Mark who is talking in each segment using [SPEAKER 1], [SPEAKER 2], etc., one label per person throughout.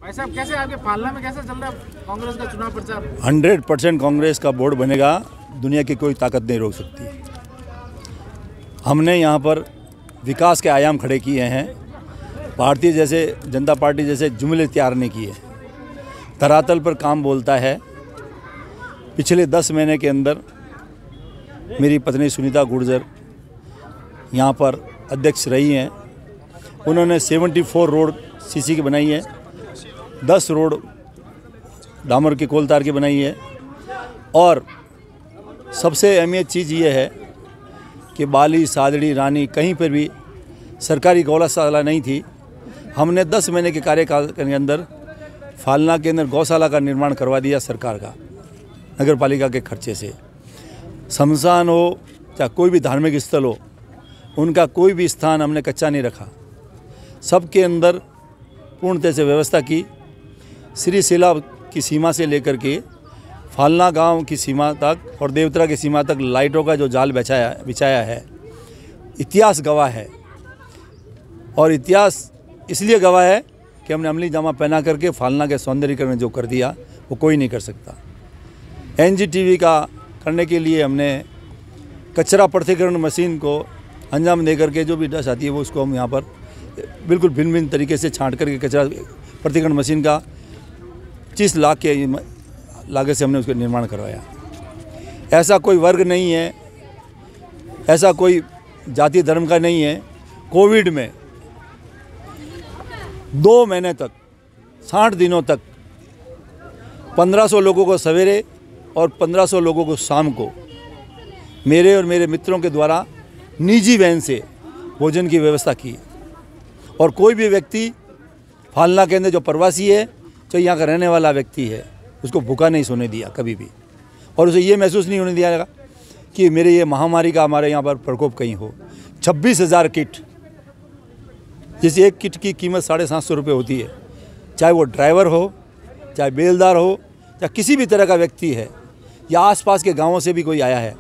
[SPEAKER 1] भाई साहब, कैसे आपके पालना में कैसे चल रहा है कांग्रेस का चुनाव प्रचार?
[SPEAKER 2] 100% कांग्रेस का बोर्ड बनेगा, दुनिया की कोई ताकत नहीं रोक सकती। हमने यहाँ पर विकास के आयाम खड़े किए हैं, भारतीय जैसे जनता पार्टी जैसे जुमले तैयार नहीं किए। धरातल पर काम बोलता है। पिछले 10 महीने के अंदर मेरी पत्नी सुनीता गुर्जर यहाँ पर अध्यक्ष रही हैं। उन्होंने 74 रोड सीसी की बनाई है, 10 रोड डामर की कोल तार की बनाई है। और सबसे अहमियत चीज़ ये है कि बाली, सादड़ी, रानी कहीं पर भी सरकारी गौशाला नहीं थी। हमने 10 महीने के कार्यकाल के अंदर फालना के अंदर गौशाला का निर्माण करवा दिया सरकार का, नगर पालिका के खर्चे से। शमशान हो चाहे कोई भी धार्मिक स्थल हो, उनका कोई भी स्थान हमने कच्चा नहीं रखा। सबके अंदर पूर्णतः से व्यवस्था की। श्री सेला की सीमा से लेकर के फालना गांव की सीमा तक और देवतरा की सीमा तक लाइटों का जो जाल बिछाया है, इतिहास गवाह है। और इतिहास इसलिए गवाह है कि हमने अमली जामा पहना करके फालना के सौंदर्यीकरण जो कर दिया वो कोई नहीं कर सकता। एनजीटीवी का करने के लिए हमने कचरा पृथक्करण मशीन को अंजाम दे करके जो भी डस्ट आती है वो उसको हम यहाँ पर बिल्कुल भिन्न भिन्न तरीके से छांट करके कचरा पृथक्करण मशीन का 25 लाख के लागत से हमने उसका निर्माण करवाया। ऐसा कोई वर्ग नहीं है, ऐसा कोई जाति धर्म का नहीं है। कोविड में 2 महीने तक 60 दिनों तक 1500 लोगों को सवेरे और 1500 लोगों को शाम को मेरे और मेरे मित्रों के द्वारा निजी वैन से भोजन की व्यवस्था की। और कोई भी व्यक्ति फालना के अंदर जो प्रवासी है, जो यहाँ का रहने वाला व्यक्ति है, उसको भूखा नहीं सोने दिया कभी भी। और उसे ये महसूस नहीं होने दिया कि मेरे ये महामारी का हमारे यहाँ पर प्रकोप कहीं हो। 26,000 किट, जिस एक किट की कीमत 750 रुपये होती है, चाहे वो ड्राइवर हो, चाहे बेलदार हो, चाहे किसी भी तरह का व्यक्ति है या आसपास के गांवों से भी कोई आया है,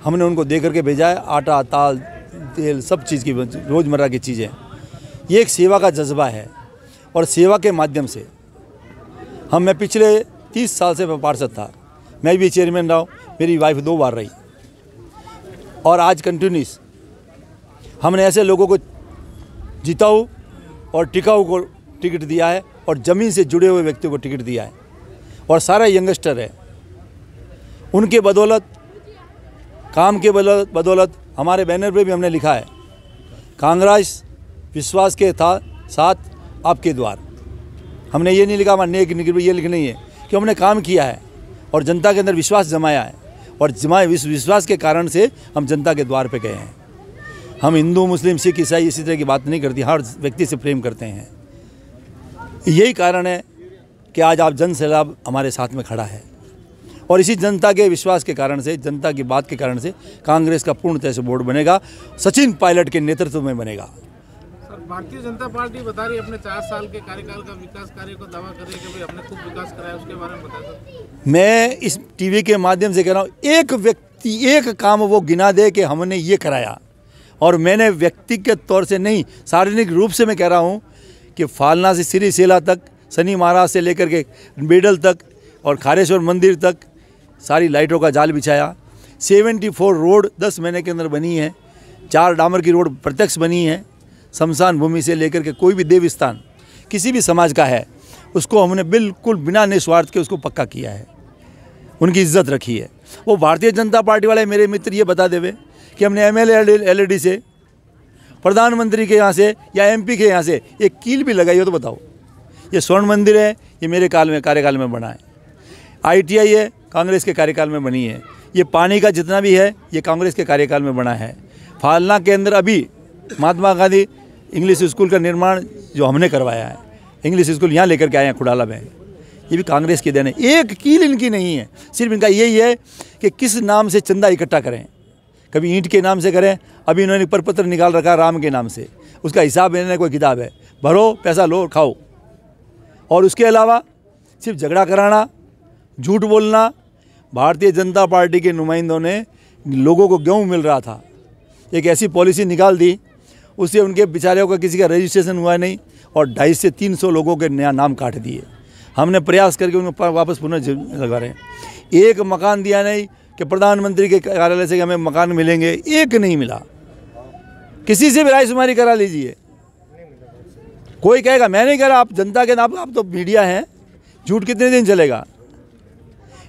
[SPEAKER 2] हमने उनको दे करके भेजा है। आटा, दाल, तेल, सब चीज़ की रोज़मर्रा की चीज़ें। ये एक सेवा का जज्बा है और सेवा के माध्यम से मैं पिछले 30 साल से पार्षद था, मैं भी चेयरमैन रहा हूँ, मेरी वाइफ 2 बार रही। और आज कंटिन्यूस हमने ऐसे लोगों को जिताऊ और टिकाऊ को टिकट दिया है और ज़मीन से जुड़े हुए व्यक्तियों को टिकट दिया है। और सारा यंगस्टर है। उनके बदौलत, काम के बदौलत हमारे बैनर पे भी हमने लिखा है, कांग्रेस विश्वास के साथ आपके द्वार। हमने ये नहीं लिखा हमारा नेक निकल, ये लिखना नहीं है कि हमने काम किया है और जनता के अंदर विश्वास जमाया है। और जमाए विश्वास के कारण से हम जनता के द्वार पे गए हैं। हम हिंदू, मुस्लिम, सिख, ईसाई इसी तरह की बात नहीं करती, हर व्यक्ति से प्रेम करते हैं। यही कारण है कि आज आप जन सैलाब हमारे साथ में खड़ा है। और इसी जनता के विश्वास के कारण से, जनता की बात के कारण से कांग्रेस का पूर्णतः से बोर्ड बनेगा, सचिन पायलट के नेतृत्व में बनेगा।
[SPEAKER 1] सर, भारतीय जनता पार्टी बता रही है अपने 4 साल के कार्यकाल का विकास कार्य को दावा कर रही है कि भाई हमने खूब विकास कराया, उसके बारे में बताया सर।
[SPEAKER 2] मैं इस टीवी के माध्यम से कह रहा हूँ, एक व्यक्ति एक काम वो गिना दे कि हमने ये कराया। और मैंने व्यक्तिगत तौर से नहीं, सार्वजनिक रूप से मैं कह रहा हूँ कि फालना से श्री सेला तक, शनि महाराज से लेकर के बेडल तक और खारेश्वर मंदिर तक सारी लाइटों का जाल बिछाया। 74 रोड 10 महीने के अंदर बनी है। 4 डामर की रोड प्रत्यक्ष बनी है। शमशान भूमि से लेकर के कोई भी देव स्थान किसी भी समाज का है, उसको हमने बिल्कुल बिना निस्वार्थ के उसको पक्का किया है, उनकी इज्जत रखी है। वो भारतीय जनता पार्टी वाले मेरे मित्र ये बता देवे कि हमने MLA से, प्रधानमंत्री के यहाँ से या MP के यहाँ से एक कील भी लगाई हो तो बताओ। ये स्वर्ण मंदिर है, ये मेरे कार्यकाल में बना है। ITI है, कांग्रेस के कार्यकाल में बनी है। ये पानी का जितना भी है, ये कांग्रेस के कार्यकाल में बना है। फालना के अंदर अभी महात्मा गांधी इंग्लिश स्कूल का निर्माण जो हमने करवाया है, इंग्लिश स्कूल यहाँ लेकर के आए हैं खुडाला में, ये भी कांग्रेस की देन है। एक कील इनकी नहीं है, सिर्फ इनका यही है कि किस नाम से चंदा इकट्ठा करें। कभी ईंट के नाम से करें, अभी इन्होंने प्रपत्र निकाल रखा राम के नाम से, उसका हिसाब इन्होंने कोई किताब है, भरो पैसा लो और खाओ। और उसके अलावा सिर्फ झगड़ा कराना, झूठ बोलना। भारतीय जनता पार्टी के नुमाइंदों ने लोगों को गेहूँ मिल रहा था, एक ऐसी पॉलिसी निकाल दी, उससे उनके बेचारों का किसी का रजिस्ट्रेशन हुआ नहीं और 250 से 300 लोगों के नया नाम काट दिए। हमने प्रयास करके उनको वापस पुनः लगा रहे हैं। एक मकान दिया नहीं कि प्रधानमंत्री के कार्यालय से हमें मकान मिलेंगे, एक नहीं मिला। किसी से भी रायशुमारी करा लीजिए, कोई कहेगा मैं नहीं कह रहा। आप जनता के नाम, आप तो मीडिया हैं, झूठ कितने दिन चलेगा।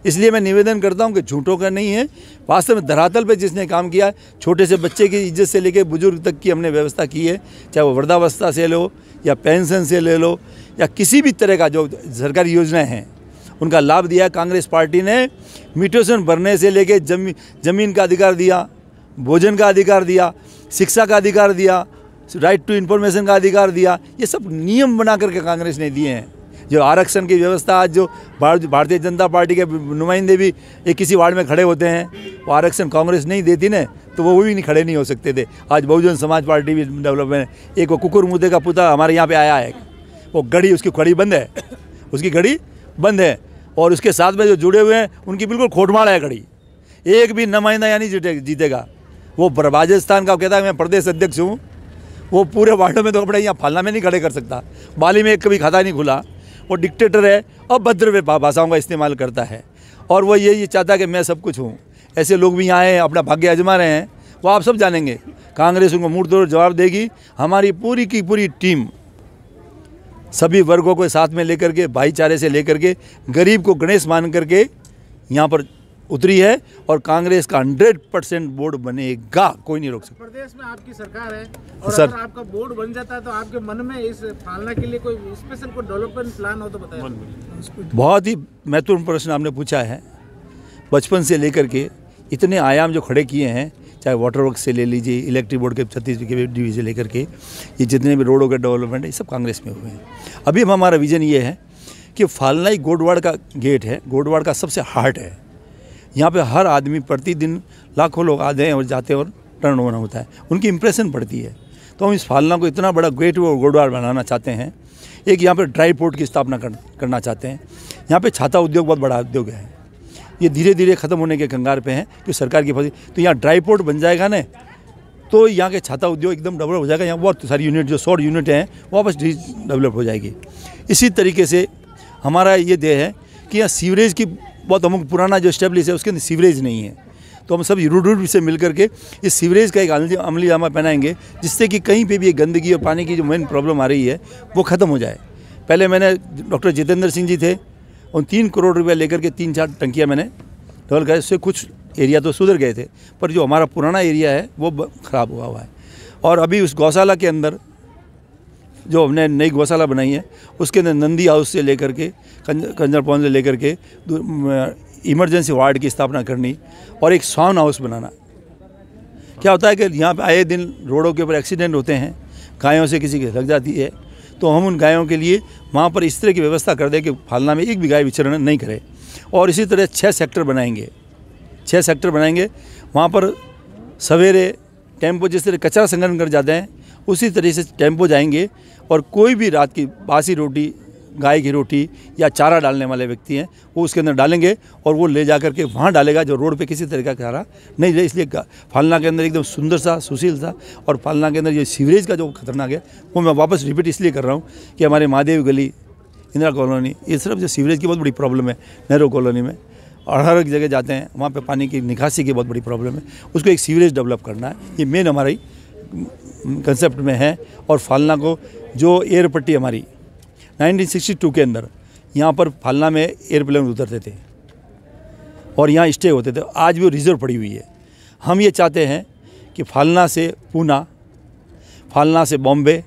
[SPEAKER 2] इसलिए मैं निवेदन करता हूं कि झूठों का नहीं है, वास्तव में धरातल पे जिसने काम किया, छोटे से बच्चे की इज्जत से लेकर बुजुर्ग तक की हमने व्यवस्था की है, चाहे वो वृद्धावस्था से लो या पेंशन से ले लो या किसी भी तरह का जो सरकारी योजनाएं हैं उनका लाभ दिया। कांग्रेस पार्टी ने म्यूटेशन भरने से लेकर जमीन का अधिकार दिया, भोजन का अधिकार दिया, शिक्षा का अधिकार दिया, राइट टू इन्फॉर्मेशन का अधिकार दिया। ये सब नियम बना करके कांग्रेस ने दिए हैं। जो आरक्षण की व्यवस्था आज जो भारतीय जनता पार्टी के नुमाइंदे भी एक किसी वार्ड में खड़े होते हैं, वो आरक्षण कांग्रेस नहीं देती ना, तो वो भी नहीं खड़े नहीं हो सकते थे। आज बहुजन समाज पार्टी भी डेवलपमेंट, एक वो कुकुर मुद्दे का पुतला हमारे यहाँ पे आया है, वो घड़ी उसकी खड़ी बंद है, उसकी घड़ी बंद है, और उसके साथ में जो जुड़े हुए हैं उनकी बिल्कुल खोटमाड़ है घड़ी। एक भी नुमाइंदा यानी जीतेगा। वो राजस्थान का कहता है मैं प्रदेश अध्यक्ष हूँ, वो पूरे वार्डों में तो कपड़े यहाँ फालना में नहीं खड़े कर सकता। बाली में एक कभी खाता नहीं खुला। वो डिक्टेटर है, अभद्र भाषाओं का इस्तेमाल करता है, और वो ये चाहता है कि मैं सब कुछ हूँ। ऐसे लोग भी यहाँ आए, अपना भाग्य आजमा रहे हैं, वो आप सब जानेंगे। कांग्रेस उनको मुंह तोड़ जवाब देगी। हमारी पूरी की पूरी टीम सभी वर्गों को साथ में लेकर के, भाईचारे से लेकर के, गरीब को गणेश मान करके यहाँ पर उतरी है, और कांग्रेस का 100% बोर्ड बनेगा, कोई नहीं रोक सकता।
[SPEAKER 1] प्रदेश में आपकी सरकार है, और
[SPEAKER 2] सर,
[SPEAKER 1] अगर आपका बोर्ड बन जाता है तो आपके मन में इस फालना के लिए कोई स्पेशल कोई डेवलपमेंट प्लान हो तो बताइए।
[SPEAKER 2] बहुत ही महत्वपूर्ण प्रश्न आपने पूछा है। बचपन से लेकर के इतने आयाम जो खड़े किए हैं, चाहे वाटर वर्क से ले लीजिए, इलेक्ट्रिक बोर्ड के 36 के डी से लेकर के ये जितने भी रोडों के डेवलपमेंट है, ये सब कांग्रेस में हुए हैं। अभी हमारा विजन ये है कि फालना ही गोडवाड़ का गेट है, गोडवाड़ का सबसे हार्ट है। यहाँ पे हर आदमी प्रतिदिन लाखों लोग आते हैं और जाते हैं, और टर्न ओवर होता है, उनकी इंप्रेशन पड़ती है। तो हम इस फालना को इतना बड़ा गेट और गोडवाड़ बनाना चाहते हैं। एक यहाँ पे ड्राई पोर्ट की स्थापना करना चाहते हैं। यहाँ पे छाता उद्योग बहुत बड़ा उद्योग है, ये धीरे धीरे ख़त्म होने के कंगार पे हैं कि सरकार की फंसी। तो यहाँ ड्राई पोर्ट बन जाएगा ना, तो यहाँ के छाता उद्योग एकदम डेवलप हो जाएगा। यहाँ बहुत सारी यूनिट जो 100 यूनिट हैं वापस डेवलप हो जाएगी। इसी तरीके से हमारा ये ध्येय है कि यहाँ सीवरेज की बहुत अमुक पुराना जो स्टेब्लिश है उसके अंदर सीवरेज नहीं है, तो हम सब रूट से मिल करके इस सीवरेज का एक अमली जामा पहनाएंगे, जिससे कि कहीं पे भी ये गंदगी और पानी की जो मेन प्रॉब्लम आ रही है वो ख़त्म हो जाए। पहले मैंने डॉक्टर जितेंद्र सिंह जी थे, उन 3 करोड़ रुपये लेकर के 3-4 टंकियाँ मैंने डेवलप कराई। उससे कुछ एरिया तो सुधर गए थे, पर जो हमारा पुराना एरिया है वो ख़राब हुआ है। और अभी उस गौशाला के अंदर जो हमने नई गौशाला बनाई है, उसके अंदर नंदी हाउस से लेकर के कंजर पॉइंट से लेकर के इमरजेंसी वार्ड की स्थापना करनी, और एक स्वान हाउस बनाना। क्या होता है कि यहाँ पे आए दिन रोडों के ऊपर एक्सीडेंट होते हैं, गायों से किसी की लग जाती है, तो हम उन गायों के लिए वहाँ पर इस तरह की व्यवस्था कर दें कि फालना में एक भी गाय विचरण नहीं करे। और इसी तरह 6 सेक्टर बनाएंगे, 6 सेक्टर बनाएंगे। वहाँ पर सवेरे टेम्पो जिस तरह कचरा संग्रहण कर जाते हैं, उसी तरह से टेम्पो जाएंगे, और कोई भी रात की बासी रोटी, गाय की रोटी या चारा डालने वाले व्यक्ति हैं, वो उसके अंदर डालेंगे, और वो ले जा करके वहाँ डालेगा जो रोड पे किसी तरह का चारा नहीं ले। इसलिए फालना के अंदर एकदम सुंदर सा, सुशील सा, और फालना के अंदर ये सीवरेज का जो खतरनाक है वो मैं वापस रिपीट इसलिए कर रहा हूँ कि हमारे महादेव गली, इंदिरा कॉलोनी, ये सिर्फ जो सीवरेज की बहुत बड़ी प्रॉब्लम है नेहरू कॉलोनी में, और हर एक जगह जाते हैं वहाँ पे पानी की निकासी की बहुत बड़ी प्रॉब्लम है। उसको एक सीवरेज डेवलप करना है, ये मेन हमारी कंसेप्ट में है। और फालना को जो एयर पट्टी हमारी 1962 के अंदर यहाँ पर फालना में एयरप्लेन उतरते थे और यहाँ स्टे होते थे, आज भी वो रिजर्व पड़ी हुई है। हम ये चाहते हैं कि फालना से पूना, फालना से बॉम्बे,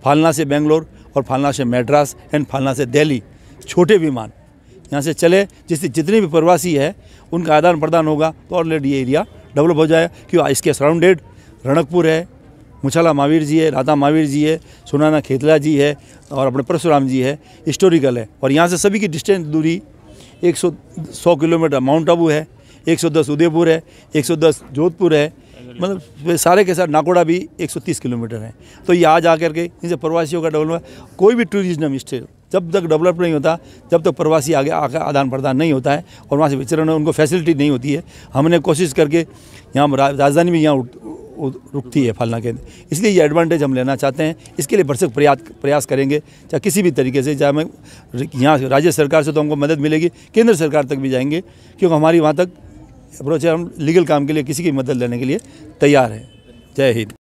[SPEAKER 2] फालना से बेंगलोर, और फालना से मैड्रास एंड फालना से दिल्ली छोटे विमान यहाँ से चले, जिससे जितने भी प्रवासी है उनका आदान प्रदान होगा, तो ऑलरेडी ये एरिया डेवलप हो जाएगा। क्यों, इसके सराउंडेड रणकपुर है, मुछाला महावीर जी है, राधा महावीर जी है, सुनाना खेतला जी है, और अपने परशुराम जी है, हिस्टोरिकल है। और यहाँ से सभी की डिस्टेंस दूरी 100 किलोमीटर माउंट आबू है, 110 उदयपुर है, 110 जोधपुर है, मतलब सारे के साथ नाकोड़ा भी 130 किलोमीटर है। तो ये आ जा करके इनसे प्रवासियों का डेवलप, कोई भी टूरिज्म स्टेट जब तक डेवलप नहीं होता, जब तक प्रवासी आगे आकर आदान प्रदान नहीं होता है और वहाँ से विचरण उनको फैसिलिटी नहीं होती है। हमने कोशिश करके यहाँ राजधानी में यहाँ रुकती है फलना केंद्र। इसलिए ये एडवांटेज हम लेना चाहते हैं। इसके लिए भरसक प्रयास करेंगे, चाहे किसी भी तरीके से, चाहे मैं यहाँ राज्य सरकार से तो हमको मदद मिलेगी, केंद्र सरकार तक भी जाएंगे, क्योंकि हमारी वहाँ तक अप्रोच है। हम लीगल काम के लिए किसी की मदद लेने के लिए तैयार हैं। जय हिंद।